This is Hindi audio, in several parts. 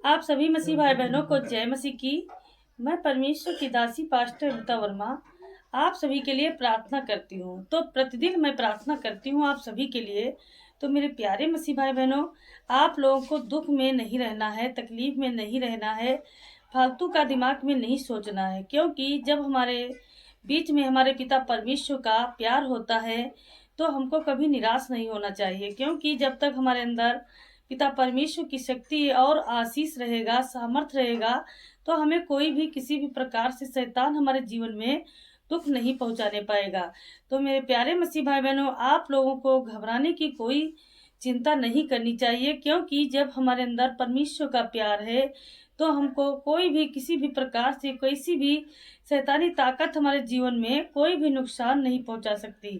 आप सभी मसीह भाई बहनों को जय मसीह की। मैं परमेश्वर की दासी पास्टर रीता वर्मा आप सभी के लिए प्रार्थना करती हूँ। तो प्रतिदिन मैं प्रार्थना करती हूँ आप सभी के लिए। तो मेरे प्यारे मसीह भाई बहनों, आप लोगों को दुख में नहीं रहना है, तकलीफ में नहीं रहना है, फालतू का दिमाग में नहीं सोचना है। क्योंकि जब हमारे बीच में हमारे पिता परमेश्वर का प्यार होता है तो हमको कभी निराश नहीं होना चाहिए। क्योंकि जब तक हमारे अंदर पिता परमेश्वर की शक्ति और आशीष रहेगा, सामर्थ रहेगा, तो हमें कोई भी किसी भी प्रकार से शैतान हमारे जीवन में दुख नहीं पहुंचाने पाएगा। तो मेरे प्यारे मसीह भाई बहनों, आप लोगों को घबराने की कोई चिंता नहीं करनी चाहिए। क्योंकि जब हमारे अंदर परमेश्वर का प्यार है तो हमको कोई भी किसी भी प्रकार से किसी भी शैतानी ताकत हमारे जीवन में कोई भी नुकसान नहीं पहुंचा सकती।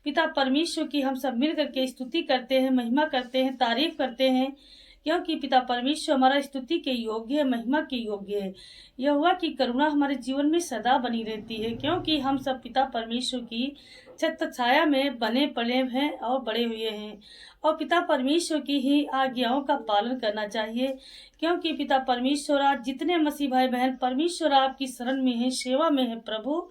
पिता परमेश्वर की हम सब मिल करके स्तुति करते हैं, महिमा करते हैं, तारीफ करते हैं। क्योंकि पिता परमेश्वर हमारा स्तुति के योग्य है, महिमा के योग्य है। यहोवा की करुणा हमारे जीवन में सदा बनी रहती है। क्योंकि हम सब पिता परमेश्वर की छत्र छाया में बने पले हैं और बड़े हुए हैं, और पिता परमेश्वर की ही आज्ञाओं का पालन करना चाहिए। क्योंकि पिता परमेश्वर, आज जितने मसीह भाई बहन परमेश्वर आपकी शरण में है, सेवा में है, प्रभु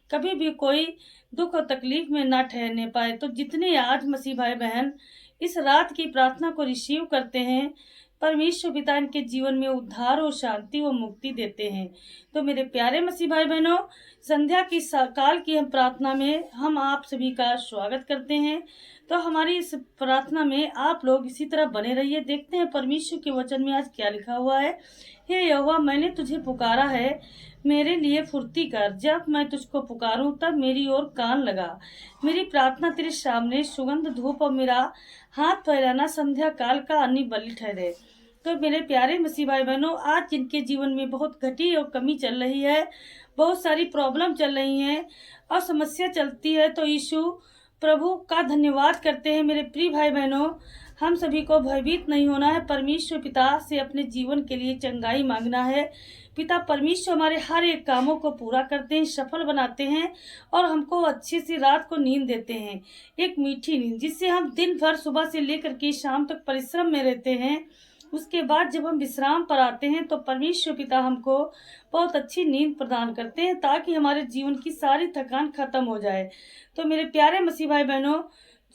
कभी भी कोई दुख और तकलीफ में ना ठहरने पाए। तो जितने आज मसीह भाई बहन इस रात की प्रार्थना को रिसीव करते हैं, परमेश्वर पिता इनके जीवन में उद्धार और शांति व मुक्ति देते हैं। तो मेरे प्यारे मसीह भाई बहनों, संध्या की काल की हम प्रार्थना में हम आप सभी का स्वागत करते हैं। तो हमारी इस प्रार्थना में आप लोग इसी तरह बने रहिए। देखते हैं परमेश्वर के वचन में आज क्या लिखा हुआ है। हे यहोवा, मैंने तुझे पुकारा है, मेरे लिए फुर्ती कर। जब मैं तुझको पुकारूं तब मेरी ओर कान लगा। मेरी प्रार्थना तेरे सामने सुगंध धूप और मेरा हाथ फैलाना संध्या काल का अन्य बलि ठहरे। तो मेरे प्यारे मसीह भाई बहनों, आज जिनके जीवन में बहुत घटी और कमी चल रही है, बहुत सारी प्रॉब्लम चल रही हैं और समस्या चलती है, तो यीशु प्रभु का धन्यवाद करते हैं। मेरे प्रिय भाई बहनों, हम सभी को भयभीत नहीं होना है, परमेश्वर पिता से अपने जीवन के लिए चंगाई मांगना है। पिता परमेश्वर हमारे हर एक कामों को पूरा करते हैं, सफल बनाते हैं और हमको अच्छी सी रात को नींद देते हैं, एक मीठी नींद, जिससे हम दिन भर सुबह से लेकर के शाम तक परिश्रम में रहते हैं। उसके बाद जब हम विश्राम पर आते हैं तो परमेश्वर पिता हमको बहुत अच्छी नींद प्रदान करते हैं, ताकि हमारे जीवन की सारी थकान खत्म हो जाए। तो मेरे प्यारे मसीह भाई बहनों,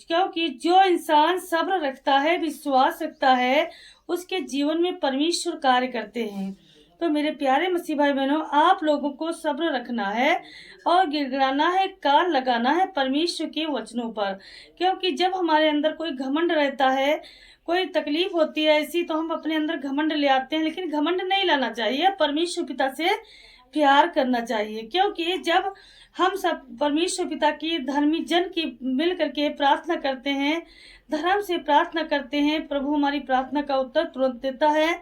क्योंकि जो इंसान सब्र रखता है, विश्वास रखता है, उसके जीवन में परमेश्वर कार्य करते हैं। तो मेरे प्यारे मसीह भाई बहनों, आप लोगों को सब्र रखना है और गिड़गिड़ाना है, कान लगाना है परमेश्वर के वचनों पर। क्योंकि जब हमारे अंदर कोई घमंड रहता है, कोई तकलीफ होती है ऐसी, तो हम अपने अंदर घमंड ले आते हैं। लेकिन घमंड नहीं लाना चाहिए, परमेश्वर पिता से प्यार करना चाहिए। क्योंकि जब हम सब परमेश्वर पिता की धर्मी जन की मिल करके प्रार्थना करते हैं, धर्म से प्रार्थना करते हैं, प्रभु हमारी प्रार्थना का उत्तर तुरंत देता है।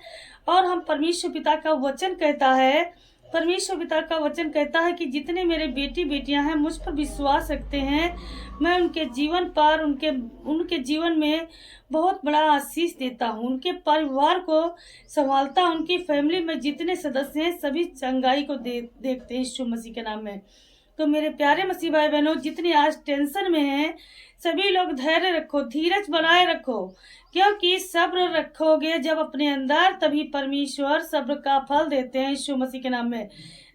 और हम परमेश्वर पिता का वचन कहता है, परमेश्वर पिता का वचन कहता है कि जितने मेरे बेटी बेटियां हैं मुझ पर विश्वास रखते हैं, मैं उनके जीवन पर उनके जीवन में बहुत बड़ा आशीष देता हूँ, उनके परिवार को संभालता हूँ, उनकी फैमिली में जितने सदस्य हैं सभी चंगाई को देखते हैं यीशु मसीह के नाम में। तो मेरे प्यारे मसीह भाई बहनों, जितने आज टेंशन में हैं, सभी लोग धैर्य रखो, धीरज बनाए रखो। क्योंकि सब्र रखोगे जब अपने अंदर, तभी परमेश्वर सब्र का फल देते हैं यीशु मसीह के नाम में।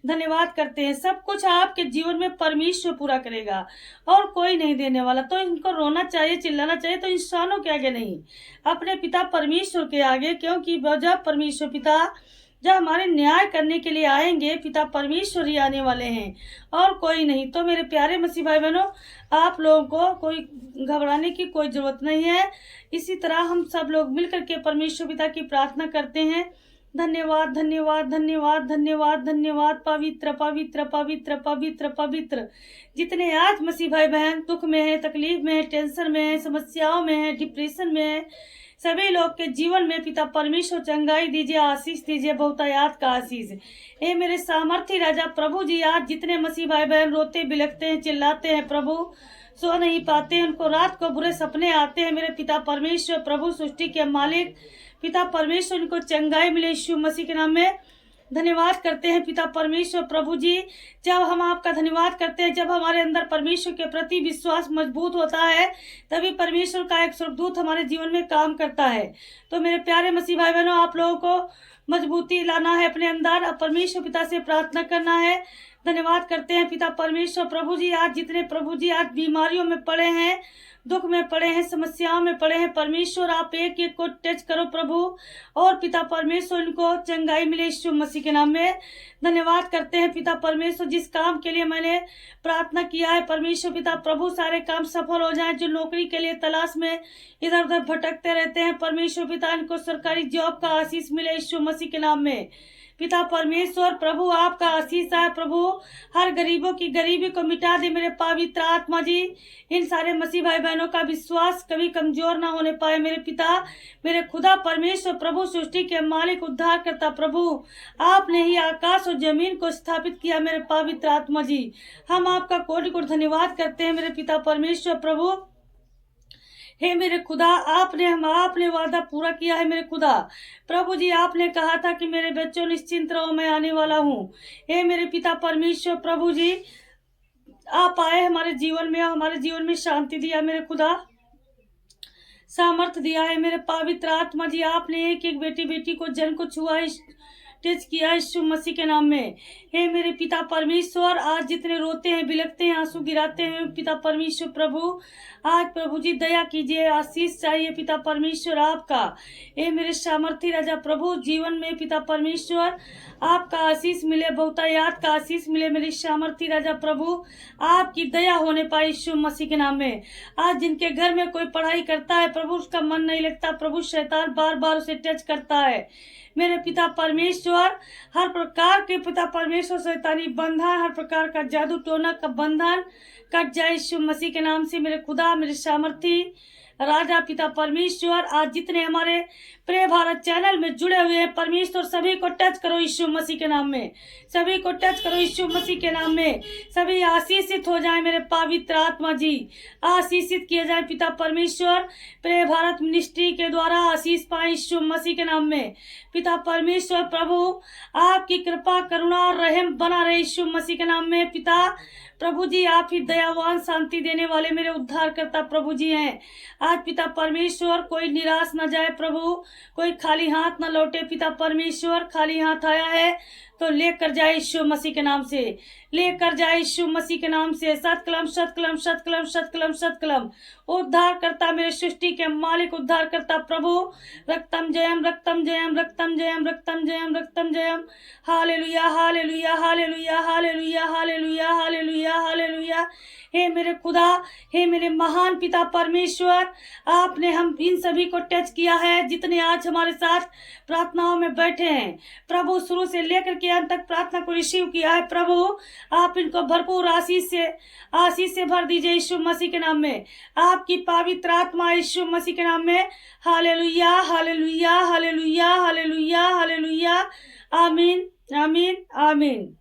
धन्यवाद करते हैं। सब कुछ आपके जीवन में परमेश्वर पूरा करेगा और कोई नहीं देने वाला। तो इनको रोना चाहिए, चिल्लाना चाहिए तो इंसानों के आगे नहीं, अपने पिता परमेश्वर के आगे। क्योंकि जब परमेश्वर पिता जब हमारे न्याय करने के लिए आएंगे, पिता परमेश्वर ही आने वाले हैं और कोई नहीं। तो मेरे प्यारे मसीह भाई बहनों, आप लोगों को कोई घबराने की कोई जरूरत नहीं है। इसी तरह हम सब लोग मिलकर के परमेश्वर पिता की प्रार्थना करते हैं। धन्यवाद धन्यवाद धन्यवाद धन्यवाद धन्यवाद, पवित्र पवित्र पवित्र पवित्र पवित्र। जितने आज मसीह भाई बहन दुख में है, तकलीफ में है, टेंशन में है, समस्याओं में है, डिप्रेशन में है, सभी लोग के जीवन में पिता परमेश्वर चंगाई दीजिए, आशीष दीजिए, बहुतायात का आशीष। ए मेरे सामर्थी राजा प्रभु जी, आज जितने मसीह भाई बहन रोते बिलखते हैं, चिल्लाते हैं, प्रभु सो नहीं पाते, उनको रात को बुरे सपने आते हैं, मेरे पिता परमेश्वर प्रभु सृष्टि के मालिक पिता परमेश्वर, उनको चंगाई मिले यीशु मसीह के नाम में। धन्यवाद करते हैं पिता परमेश्वर प्रभु जी। जब हम आपका धन्यवाद करते हैं, जब हमारे अंदर परमेश्वर के प्रति विश्वास मजबूत होता है, तभी परमेश्वर का एक स्वर्गदूत हमारे जीवन में काम करता है। तो मेरे प्यारे मसीह भाई बहनों, आप लोगों को मजबूती लाना है अपने अंदर, और परमेश्वर पिता से प्रार्थना करना है। धन्यवाद करते हैं पिता परमेश्वर। प्रभु जी आज जितने प्रभु जी आज बीमारियों में पड़े हैं, दुख में पड़े हैं, समस्याओं में पड़े हैं, परमेश्वर आप एक एक को टच करो प्रभु, और पिता परमेश्वर इनको चंगाई मिले यीशु मसीह के नाम में। धन्यवाद करते हैं पिता परमेश्वर, जिस काम के लिए मैंने प्रार्थना किया है परमेश्वर पिता प्रभु, सारे काम सफल हो जाएं। जो नौकरी के लिए तलाश में इधर उधर भटकते रहते हैं परमेश्वर पिता, इनको सरकारी जॉब का आशीष मिले यीशु मसीह के नाम में। पिता परमेश्वर प्रभु आपका आशीष है प्रभु, हर गरीबों की गरीबी को मिटा दे मेरे पवित्र आत्मा जी। इन सारे मसीह भाई बहनों का विश्वास कभी कमजोर ना होने पाए मेरे पिता, मेरे खुदा परमेश्वर प्रभु, सृष्टि के मालिक उद्धार करता प्रभु, आपने ही आकाश और जमीन को स्थापित किया मेरे पवित्र आत्मा जी। हम आपका कोटि कोटि धन्यवाद करते हैं मेरे पिता परमेश्वर प्रभु। हे मेरे खुदा, आपने वादा पूरा किया है मेरे खुदा प्रभु जी। आपने कहा था कि मेरे बच्चों निश्चिंत रहो, मैं आने वाला हूँ। हे मेरे पिता परमेश्वर प्रभु जी, आप आए हमारे जीवन में, हमारे जीवन में शांति दिया मेरे खुदा, सामर्थ दिया है मेरे पवित्र आत्मा जी। आपने एक एक बेटी को जन को छुआ, टच किया यीशु मसीह के नाम में। हे मेरे पिता परमेश्वर, आज जितने रोते हैं, बिलखते हैं, आंसू गिराते हैं पिता परमेश्वर प्रभु, आज प्रभु जी दया कीजिए, आशीष चाहिए पिता परमेश्वर आपका। हे मेरे सामर्थी राजा प्रभु, जीवन में पिता परमेश्वर आपका आशीष मिले, बहुतायात का आशीष मिले मेरे सामर्थी राजा प्रभु, आपकी दया होने पाए यीशु मसीह के नाम में। आज जिनके घर में कोई पढ़ाई करता है प्रभु, उसका मन नहीं लगता प्रभु, शैतान बार बार उसे टच करता है मेरे पिता परमेश्वर। हर प्रकार के पिता परमेश्वर शैतानी बंधन, हर प्रकार का जादू टोना का बंधन कट जाए यीशु मसीह के नाम से मेरे खुदा, मेरे सामर्थी राजा पिता परमेश्वर। आज जितने हमारे प्रिय भारत चैनल में जुड़े हुए हैं परमेश्वर, सभी को टच करो यीशु मसीह के नाम में, सभी को टच करो यीशु मसीह के नाम में। सभी आशीषित हो जाए मेरे पवित्र आत्मा जी, आशीषित किए जाए पिता परमेश्वर। प्रिय भारत मिनिस्ट्री के द्वारा आशीष पाए यीशु मसीह के नाम में पिता परमेश्वर प्रभु, आपकी कृपा करुणा और रहम बना रहे यीशु मसीह के नाम में पिता प्रभु जी। आप ही दयावान, शांति देने वाले मेरे उद्धार करता प्रभु जी हैं। आज पिता परमेश्वर कोई निराश न जाए प्रभु, कोई खाली हाथ न लौटे पिता परमेश्वर। खाली हाथ आया है तो लेकर जाए यीशु मसीह के नाम से, लेकर जाए यीशु मसीह के नाम से। सतकलम सतकलम सतकलम सतकलम सतकलम, उद्धार करता मेरे सृष्टि के मालिक, उद्धार करता प्रभु। रक्तम जयम रक्तम जयम रक्तम जयम रक्तम जयम रक्तम जयम। Hallelujah hallelujah hallelujah hallelujah hallelujah hallelujah hallelujah. हे मेरे खुदा, हे मेरे महान पिता परमेश्वर, आपने हम इन सभी को टच किया है जितने आज हमारे साथ प्रार्थनाओं में बैठे हैं प्रभु। शुरू से लेकर के अंत तक प्रार्थना को रिसीव किया है प्रभु। आप इनको भरपूर आशीष से भर दीजिए यीशु मसीह के नाम में, आपकी पवित्र आत्मा यीशु मसीह के नाम में। Hallelujah hallelujah hallelujah hallelujah hallelujah. आमीन आमीन आमीन।